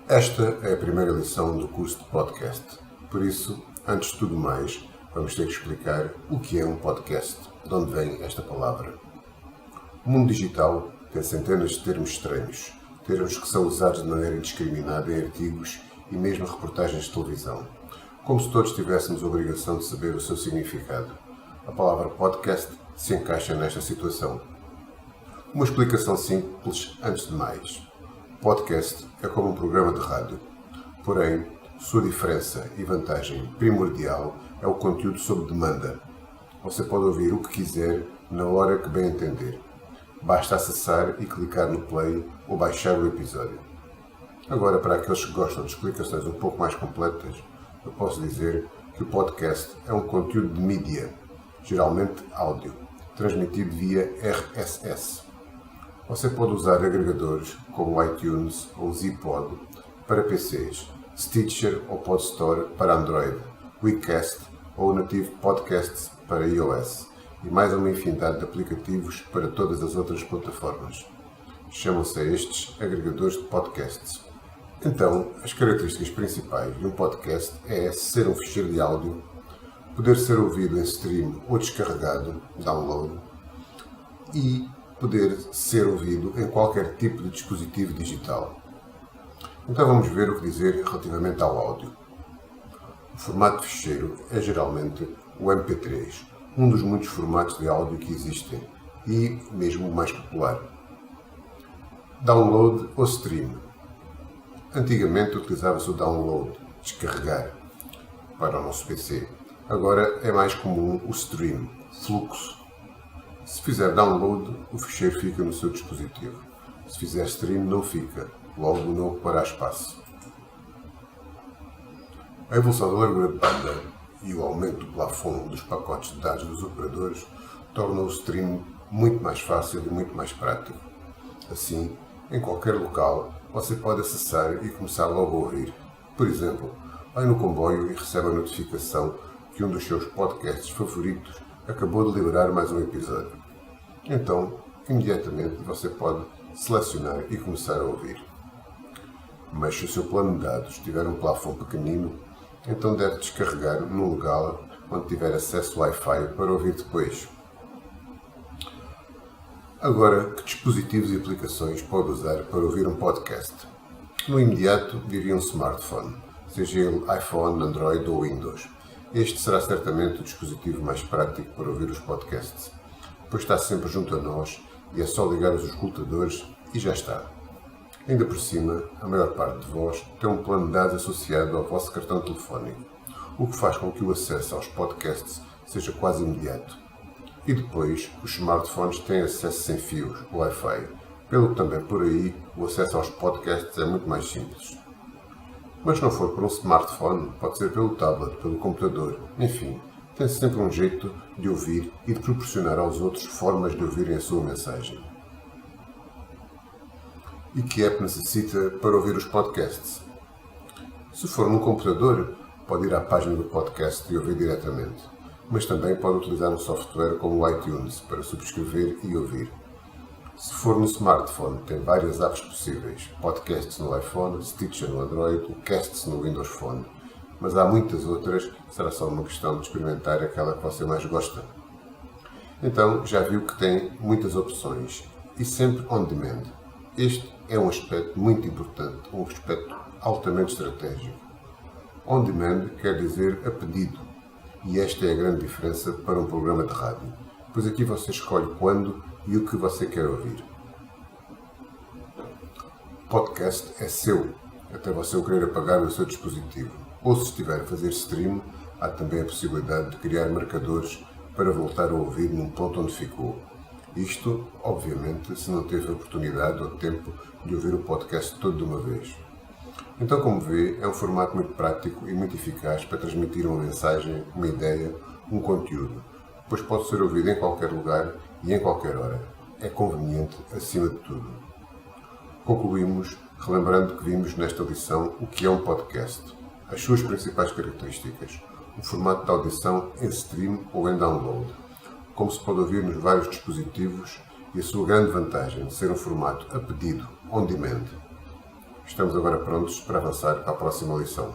Esta é a primeira lição do curso de podcast. Por isso, antes de tudo mais, vamos ter que explicar o que é um podcast, de onde vem esta palavra. O mundo digital tem centenas de termos estranhos, termos que são usados de maneira indiscriminada em artigos e mesmo reportagens de televisão, como se todos tivéssemos a obrigação de saber o seu significado. A palavra podcast se encaixa nesta situação. Uma explicação simples antes de mais. Podcast é como um programa de rádio, porém, sua diferença e vantagem primordial é o conteúdo sob demanda. Você pode ouvir o que quiser, na hora que bem entender. Basta acessar e clicar no play ou baixar o episódio. Agora, para aqueles que gostam de explicações um pouco mais completas, eu posso dizer que o podcast é um conteúdo de mídia, geralmente áudio, transmitido via RSS. Você pode usar agregadores como o iTunes ou o Zipod para PCs, Stitcher ou Podstore para Android, WeCast ou o nativo Podcasts para iOS e mais uma infinidade de aplicativos para todas as outras plataformas. Chamam-se estes agregadores de podcasts. Então, as características principais de um podcast é ser um ficheiro de áudio, poder ser ouvido em stream ou descarregado, download, e poder ser ouvido em qualquer tipo de dispositivo digital. Então vamos ver o que dizer relativamente ao áudio. O formato de ficheiro é geralmente o MP3, um dos muitos formatos de áudio que existem e mesmo o mais popular. Download ou stream. Antigamente utilizava-se o download, descarregar, para o nosso PC. Agora é mais comum o stream, fluxo. Se fizer download, o ficheiro fica no seu dispositivo. Se fizer stream, não fica, logo não ocupará espaço. A evolução da largura de banda e o aumento do plafond dos pacotes de dados dos operadores tornam o stream muito mais fácil e muito mais prático. Assim, em qualquer local, você pode acessar e começar logo a ouvir. Por exemplo, vai no comboio e recebe a notificação que um dos seus podcasts favoritos acabou de liberar mais um episódio. Então, imediatamente você pode selecionar e começar a ouvir. Mas se o seu plano de dados tiver um plafond pequenino, então deve descarregar num lugar onde tiver acesso Wi-Fi para ouvir depois. Agora, que dispositivos e aplicações pode usar para ouvir um podcast? No imediato, diria um smartphone, seja ele iPhone, Android ou Windows. Este será certamente o dispositivo mais prático para ouvir os podcasts, pois está sempre junto a nós e é só ligar os escutadores e já está. Ainda por cima, a maior parte de vós tem um plano de dados associado ao vosso cartão telefónico, o que faz com que o acesso aos podcasts seja quase imediato. E depois, os smartphones têm acesso sem fios, Wi-Fi, pelo que também por aí o acesso aos podcasts é muito mais simples. Mas se não for por um smartphone, pode ser pelo tablet, pelo computador, enfim, tem sempre um jeito de ouvir e de proporcionar aos outros formas de ouvirem a sua mensagem. E que app necessita para ouvir os podcasts? Se for num computador, pode ir à página do podcast e ouvir diretamente, mas também pode utilizar um software como o iTunes para subscrever e ouvir. Se for no smartphone, tem várias apps possíveis, podcasts no iPhone, Stitcher no Android, o Casts no Windows Phone, mas há muitas outras, será só uma questão de experimentar aquela que você mais gosta. Então, já viu que tem muitas opções e sempre on demand. Este é um aspecto muito importante, um aspecto altamente estratégico. On demand quer dizer a pedido, e esta é a grande diferença para um programa de rádio, pois aqui você escolhe quando e o que você quer ouvir. O podcast é seu, até você o querer apagar no seu dispositivo. Ou se estiver a fazer stream, há também a possibilidade de criar marcadores para voltar a ouvir num ponto onde ficou. Isto, obviamente, se não teve a oportunidade ou tempo de ouvir o podcast todo de uma vez. Então, como vê, é um formato muito prático e muito eficaz para transmitir uma mensagem, uma ideia, um conteúdo, pois pode ser ouvido em qualquer lugar e em qualquer hora. É conveniente acima de tudo. Concluímos relembrando que vimos nesta lição o que é um podcast, as suas principais características, o formato de audição em stream ou em download, como se pode ouvir nos vários dispositivos e a sua grande vantagem de ser um formato a pedido, on demand. Estamos agora prontos para avançar para a próxima lição.